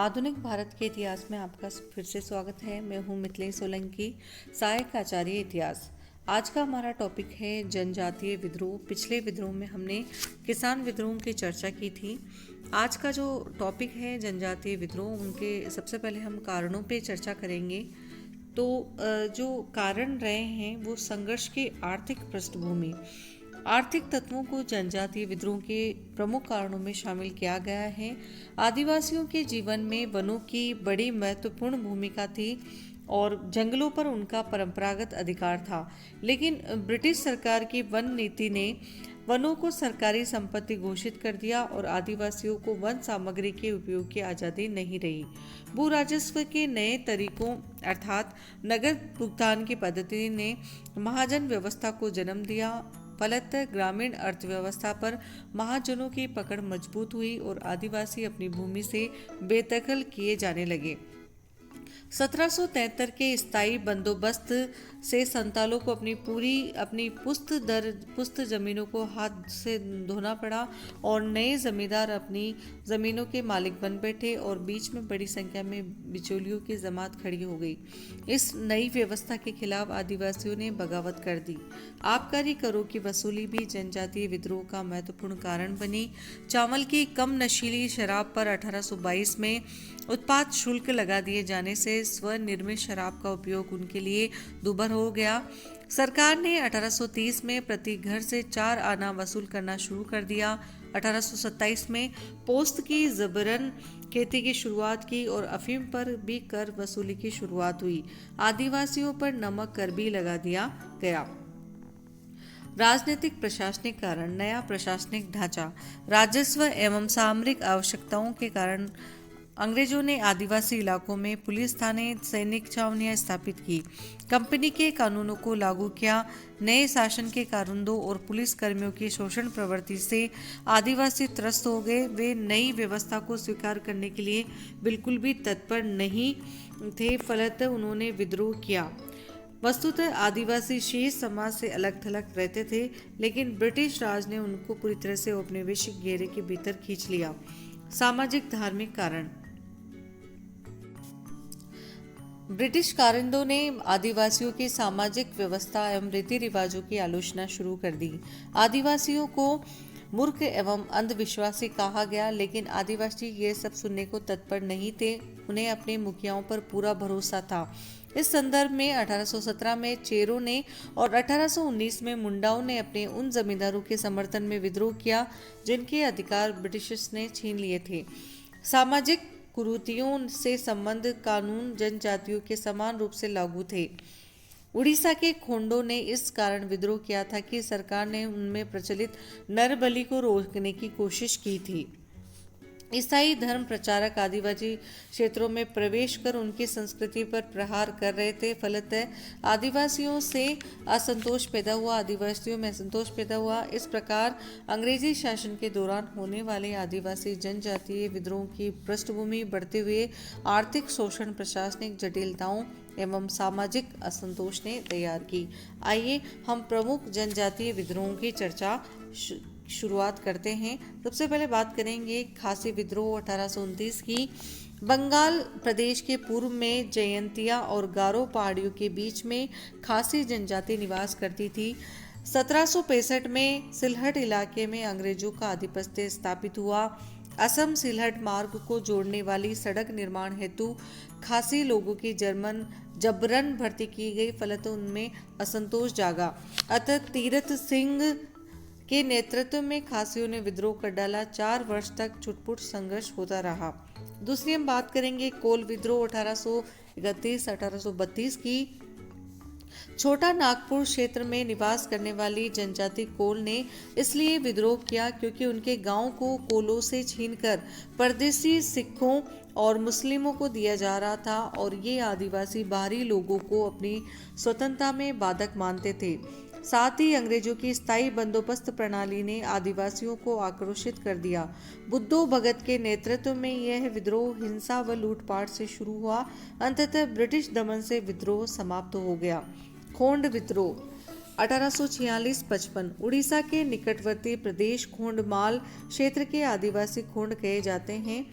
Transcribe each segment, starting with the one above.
आधुनिक भारत के इतिहास में आपका फिर से स्वागत है। मैं हूं मिथिलेश सोलंकी, सहायक आचार्य इतिहास। आज का हमारा टॉपिक है जनजातीय विद्रोह। पिछले विद्रोह में हमने किसान विद्रोह की चर्चा की थी। आज का जो टॉपिक है जनजातीय विद्रोह, उनके सबसे पहले हम कारणों पे चर्चा करेंगे। तो जो कारण रहे हैं वो संघर्ष की आर्थिक पृष्ठभूमि। आर्थिक तत्वों को जनजातीय विद्रोह के प्रमुख कारणों में शामिल किया गया है। आदिवासियों के जीवन में वनों की बड़ी महत्वपूर्ण भूमिका थी और जंगलों पर उनका परंपरागत अधिकार था। लेकिन ब्रिटिश सरकार की वन नीति ने वनों को सरकारी संपत्ति घोषित कर दिया और आदिवासियों को वन सामग्री के उपयोग की आज़ादी नहीं रही। भू राजस्व के नए तरीकों अर्थात नगद भुगतान की पद्धति ने महाजन व्यवस्था को जन्म दिया। फलतः ग्रामीण अर्थव्यवस्था पर महाजनों की पकड़ मजबूत हुई और आदिवासी अपनी भूमि से बेदखल किए जाने लगे। 1773 के स्थायी बंदोबस्त से संतालों को अपनी पुस्त जमीनों को हाथ से धोना पड़ा और नए जमींदार अपनी जमीनों के मालिक बन बैठे और बीच में बड़ी संख्या में बिचौलियों की जमात खड़ी हो गई। इस नई व्यवस्था के खिलाफ आदिवासियों ने बगावत कर दी। आबकारी करों की वसूली भी जनजातीय विद्रोह का महत्वपूर्ण कारण बनी। चावल की कम नशीली शराब पर 1822 में उत्पाद शुल्क लगा दिए जाने से स्वनिर्मित शराब का उपयोग उनके लिए दुभर हो गया। सरकार ने 1830 में प्रति घर से 4 आना वसूल करना शुरू कर दिया। 1827 में पोस्त की जबरन खेती की शुरुआत की और अफीम पर भी कर वसूली की शुरुआत हुई। आदिवासियों पर नमक कर भी लगा दिया गया। राजनीतिक प्रशासनिक कारण। नया प्रशासनिक ढांचा। राजस्व एवं सामरिक आवश्यकताओं के कारण अंग्रेजों ने आदिवासी इलाकों में पुलिस थाने, सैनिक छावनियां स्थापित की। कंपनी के कानूनों को लागू किया। नए शासन के कानूनों और पुलिस कर्मियों की शोषण प्रवृत्ति से आदिवासी त्रस्त हो गए। वे नई व्यवस्था को स्वीकार करने के लिए बिल्कुल भी तत्पर नहीं थे। फलतः उन्होंने विद्रोह किया। वस्तुतः आदिवासी शेष समाज से अलग थलग रहते थे, लेकिन ब्रिटिश राज ने उनको पूरी तरह से अपने वैश्विक घेरे के भीतर खींच लिया। सामाजिक धार्मिक कारण। ब्रिटिश कारिंदों ने आदिवासियों की सामाजिक व्यवस्था एवं रीति रिवाजों की आलोचना शुरू कर दी। आदिवासियों को मूर्ख एवं अंधविश्वासी कहा गया, लेकिन आदिवासी ये सब सुनने को तत्पर नहीं थे। उन्हें अपने मुखियाओं पर पूरा भरोसा था। इस संदर्भ में 1817 में चेरों ने और 1819 में मुंडाओं ने अपने उन जमींदारों के समर्थन में विद्रोह किया जिनके अधिकार ब्रिटिशर्स ने छीन लिए थे। सामाजिक कुरीतियों से संबंध कानून जनजातियों के समान रूप से लागू थे। उड़ीसा के खोंडों ने इस कारण विद्रोह किया था कि सरकार ने उनमें प्रचलित नरबलि को रोकने की कोशिश की थी। ईसाई धर्म प्रचारक आदिवासी क्षेत्रों में प्रवेश कर उनकी संस्कृति पर प्रहार कर रहे थे। फलतः आदिवासियों में असंतोष पैदा हुआ। इस प्रकार अंग्रेजी शासन के दौरान होने वाले आदिवासी जनजातीय विद्रोह की पृष्ठभूमि बढ़ते हुए आर्थिक शोषण, प्रशासनिक जटिलताओं एवं सामाजिक असंतोष ने तैयार की। आइए हम प्रमुख जनजातीय विद्रोहों की चर्चा शुरुआत करते हैं। सबसे पहले बात करेंगे खासी विद्रोह 1829 की। बंगाल प्रदेश के पूर्व में जयंतिया और गारो पहाड़ियों के बीच में खासी जनजाति निवास करती थी। 1765 में सिलहट इलाके में अंग्रेजों का आधिपत्य स्थापित हुआ। असम सिलहट मार्ग को जोड़ने वाली सड़क निर्माण हेतु खासी लोगों की जबरन भर्ती की गई। फलतः उनमें असंतोष जागा। अतः तीरथ सिंह के नेतृत्व में खासियों ने विद्रोह कर डाला। 4 वर्ष तक छुटपुट संघर्ष होता रहा। दूसरी हम बात करेंगे कोल विद्रोह 1831-1832 की। छोटा नागपुर क्षेत्र में निवास करने वाली जनजाति कोल ने इसलिए विद्रोह किया क्योंकि उनके गांव को कोलों से छीनकर परदेसी सिखों और मुस्लिमों को दिया जा रहा था और ये आदिवासी बाहरी लोगों को अपनी स्वतंत्रता में बाधक मानते थे। साथ ही अंग्रेजों की स्थायी बंदोबस्त प्रणाली ने आदिवासियों को आक्रोशित कर दिया। बुद्धो भगत के नेतृत्व में यह विद्रोह हिंसा व लूटपाट से शुरू हुआ। अंततः ब्रिटिश दमन से विद्रोह समाप्त हो गया। खोंड विद्रोह 1846-55 उड़ीसा के निकटवर्ती प्रदेश खोंडमाल क्षेत्र के आदिवासी खोंड कहे जाते हैं।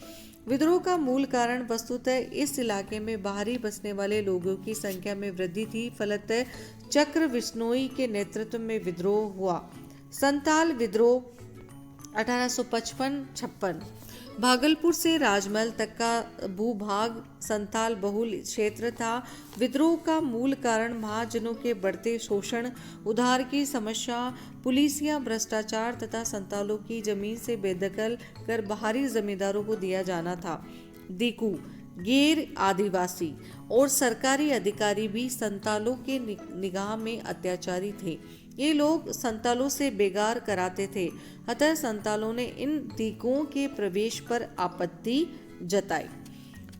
विद्रोह का मूल कारण वस्तुतः इस इलाके में बाहरी बसने वाले लोगों की संख्या में वृद्धि थी। फलतः चक्र बिश्नोई के नेतृत्व में विद्रोह हुआ। संताल विद्रोह 1855-56। भागलपुर से राजमहल तक का भूभाग संताल बहुल क्षेत्र था। विद्रोह का मूल कारण महाजनों के बढ़ते शोषण, उधार की समस्या, पुलिसिया भ्रष्टाचार तथा संतालों की जमीन से बेदखल कर बाहरी जमींदारों को दिया जाना था। दीकू, गैर आदिवासी और सरकारी अधिकारी भी संतालों के निगाह में अत्याचारी थे। ये लोग संतालों से बेगार कराते थे, अतः संतालों ने इन दीकुओं के प्रवेश पर आपत्ति जताई।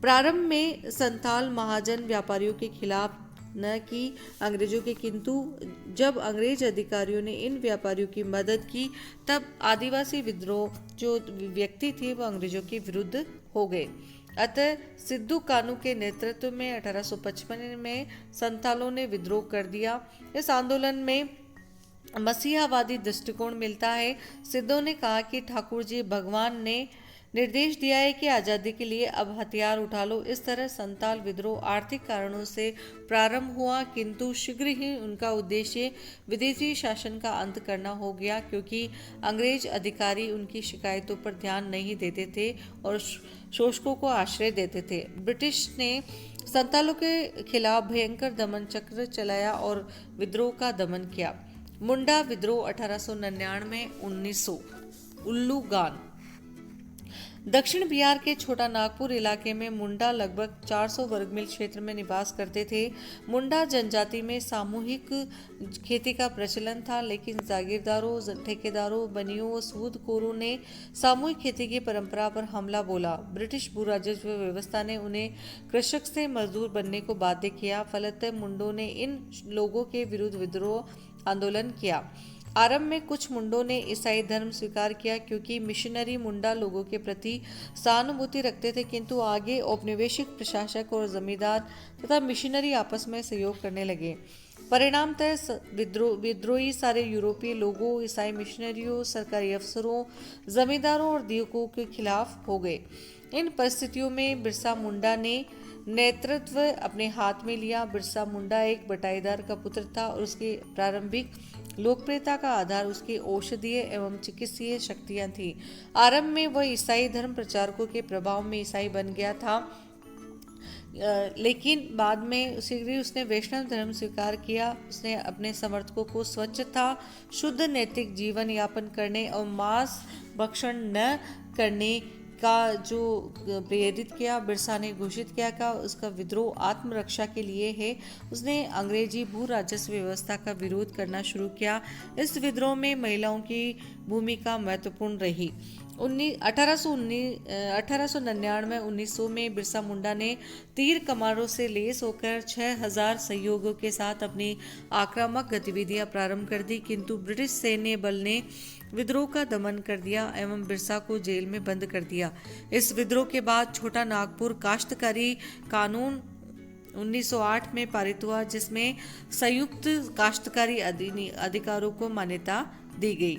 प्रारंभ में संताल महाजन व्यापारियों के खिलाफ न कि अंग्रेजों के, किंतु जब अंग्रेज अधिकारियों ने इन व्यापारियों की मदद की तब आदिवासी विद्रोह जो व्यक्ति थे वो अंग्रेजों के विरुद्ध हो गए। अतः सिद्धू कानू के नेतृत्व में 1855 में संतालों ने विद्रोह कर दिया। इस आंदोलन में मसीहावादी दृष्टिकोण मिलता है। सिद्धू ने कहा कि ठाकुर जी, भगवान ने निर्देश दिया है कि आज़ादी के लिए अब हथियार उठा लो। इस तरह संताल विद्रोह आर्थिक कारणों से प्रारंभ हुआ, किंतु शीघ्र ही उनका उद्देश्य विदेशी शासन का अंत करना हो गया, क्योंकि अंग्रेज अधिकारी उनकी शिकायतों पर ध्यान नहीं देते थे और शोषकों को आश्रय देते थे। ब्रिटिश ने संतालों के खिलाफ भयंकर दमन चक्र चलाया और विद्रोह का दमन किया। मुंडा विद्रोह 1899-1900। उल्लू गान। दक्षिण बिहार के छोटा नागपुर इलाके में मुंडा लगभग 400 वर्ग मील क्षेत्र में निवास करते थे। मुंडा जनजाति में सामूहिक खेती का प्रचलन था, लेकिन जागीरदारों, ठेकेदारों, बनियों व सूदखोरों ने सामूहिक खेती की परंपरा पर हमला बोला। ब्रिटिश भू राजस्व व्यवस्था ने उन्हें कृषक से मजदूर बनने को बाध्य किया। फलतः मुंडों ने इन लोगों के विरुद्ध विद्रोह आंदोलन किया। आरंभ में कुछ मुंडों ने ईसाई धर्म स्वीकार किया, क्योंकि मिशनरी मुंडा लोगों के प्रति सहानुभूति रखते थे, किंतु आगे औपनिवेशिक प्रशासक और जमींदार तथा मिशनरी आपस में सहयोग करने लगे। परिणामतः विद्रोही सारे यूरोपीय लोगों, ईसाई मिशनरियों, सरकारी अफसरों, जमींदारों और दीकों के खिलाफ हो गए। इन परिस्थितियों में बिरसा मुंडा ने नेतृत्व अपने हाथ में लिया। बिरसा मुंडा एक बटाईदार का पुत्र था और उसकी प्रारंभिक लोकप्रियता का आधार उसकी औषधीय एवं चिकित्सीय शक्तियां थी। आरंभ में वह ईसाई धर्म प्रचारकों के प्रभाव में ईसाई बन गया था, लेकिन बाद में शीघ्र ही उसने वैष्णव धर्म स्वीकार किया। उसने अपने समर्थकों को स्वच्छता, शुद्ध नैतिक जीवन यापन करने और मांस भक्षण न करने का जो प्रेरित किया। बिरसा ने घोषित किया कि उसका विद्रोह आत्मरक्षा के लिए है। उसने अंग्रेजी भू राजस्व व्यवस्था का विरोध करना शुरू किया। इस विद्रोह में महिलाओं की भूमिका महत्वपूर्ण रही। 1899-1900 में बिरसा मुंडा ने तीर कमारों से लैस होकर 6000 सहयोगियों के साथ अपनी आक्रामक गतिविधियां प्रारंभ कर दी, किंतु ब्रिटिश सैन्य बल ने विद्रोह का दमन कर दिया एवं बिरसा को जेल में बंद कर दिया। इस विद्रोह के बाद छोटा नागपुर काश्तकारी कानून 1908 में पारित हुआ, जिसमें संयुक्त काश्तकारी अधिकारों को मान्यता दी गई।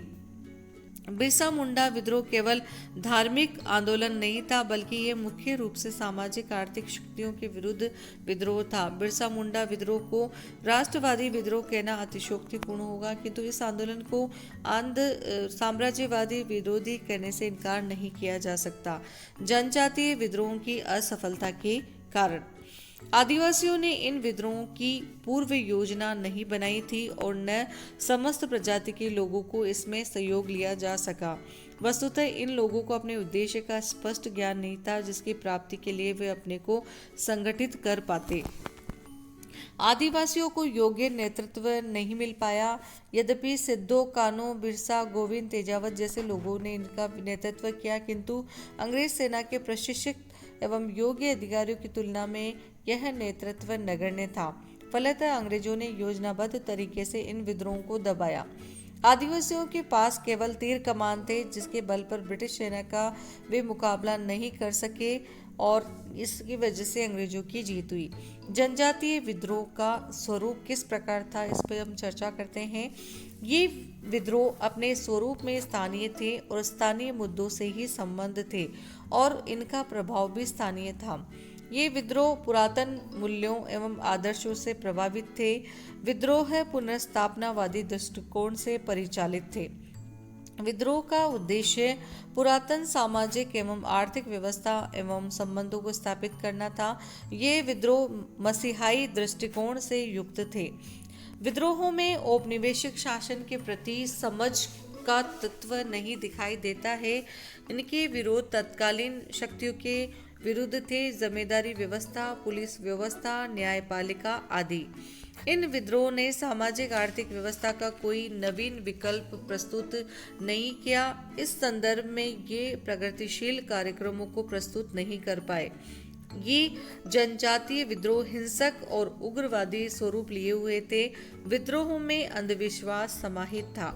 बिरसा मुंडा विद्रोह केवल धार्मिक आंदोलन नहीं था, बल्कि ये मुख्य रूप से सामाजिक आर्थिक शक्तियों के विरुद्ध विद्रोह था। बिरसा मुंडा विद्रोह को राष्ट्रवादी विद्रोह कहना अतिशयोक्तिपूर्ण होगा, किंतु इस आंदोलन को साम्राज्यवादी विरोधी कहने से इनकार नहीं किया जा सकता। जनजातीय विद्रोहों की असफलता के कारण आदिवासियों ने इन विद्रोहों की पूर्व योजना नहीं बनाई थी और न समस्त प्रजाति के लोगों को इसमें सहयोग लिया जा सका। वस्तुतः इन लोगों को अपने उद्देश्य का स्पष्ट ज्ञान नहीं था, जिसकी प्राप्ति के लिए वे अपने को संगठित कर पाते। आदिवासियों को योग्य नेतृत्व नहीं मिल पाया। यद्यपि सिद्धो कान्हो, बिरसा, गोविंद तेजावत जैसे लोगों ने इनका नेतृत्व किया, किंतु अंग्रेज सेना के प्रशिक्षित एवं योग्य अधिकारियों की तुलना में यह नेतृत्व नगण्य था। फलतः अंग्रेजों ने योजनाबद्ध तरीके से इन विद्रोहों को दबाया। आदिवासियों के पास केवल तीर कमान थे, जिसके बल पर ब्रिटिश सेना का वे मुकाबला नहीं कर सके और इसकी वजह से अंग्रेजों की जीत हुई। जनजातीय विद्रोह का स्वरूप किस प्रकार था, इस पर हम चर्चा करते हैं। ये विद्रोह अपने स्वरूप में स्थानीय थे और स्थानीय मुद्दों से ही संबंध थे और इनका प्रभाव भी स्थानीय था। ये विद्रोह पुरातन मूल्यों एवं आदर्शों से प्रभावित थे। विद्रोह पुनर्स्थापनावादी दृष्टिकोण से परिचालित थे। विद्रोह का उद्देश्य पुरातन सामाजिक एवं आर्थिक व्यवस्था एवं संबंधों को स्थापित करना था। ये विद्रोह मसीहाई दृष्टिकोण से युक्त थे। विद्रोहों में औपनिवेशिक शासन के प्रति समझ का तत्व नहीं दिखाई देता है। इनके विरोध तत्कालीन शक्तियों के विरुद्ध थे, जमींदारी व्यवस्था, पुलिस व्यवस्था, न्यायपालिका आदि। इन विद्रोह ने सामाजिक आर्थिक व्यवस्था का कोई नवीन विकल्प प्रस्तुत नहीं किया। इस संदर्भ में ये प्रगतिशील कार्यक्रमों को प्रस्तुत नहीं कर पाए। ये जनजातीय विद्रोह हिंसक और उग्रवादी स्वरूप लिए हुए थे। विद्रोहों में अंधविश्वास समाहित था।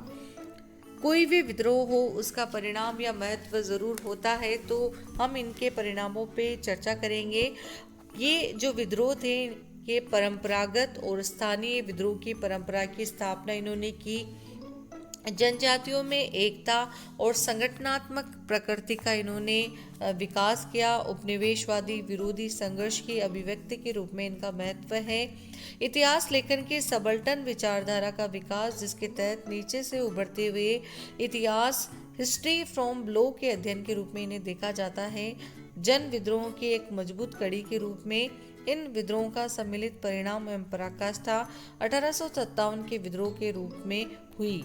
कोई भी विद्रोह हो उसका परिणाम या महत्व जरूर होता है, तो हम इनके परिणामों पे चर्चा करेंगे। ये जो विद्रोह थे ये परंपरागत और स्थानीय विद्रोह की परंपरा की स्थापना इन्होंने की। जनजातियों में एकता और संगठनात्मक प्रकृति का इन्होंने विकास किया। उपनिवेशवादी विरोधी संघर्ष की अभिव्यक्ति के रूप में इनका महत्व है। इतिहास लेखन के सबल्टन विचारधारा का विकास, जिसके तहत नीचे से उभरते हुए इतिहास हिस्ट्री फ्रॉम बिलो के अध्ययन के रूप में इन्हें देखा जाता है। जन विद्रोह की एक मजबूत कड़ी के रूप में इन विद्रोहों का सम्मिलित परिणाम एवं पराकाष्ठा 1857 के विद्रोह के रूप में हुई।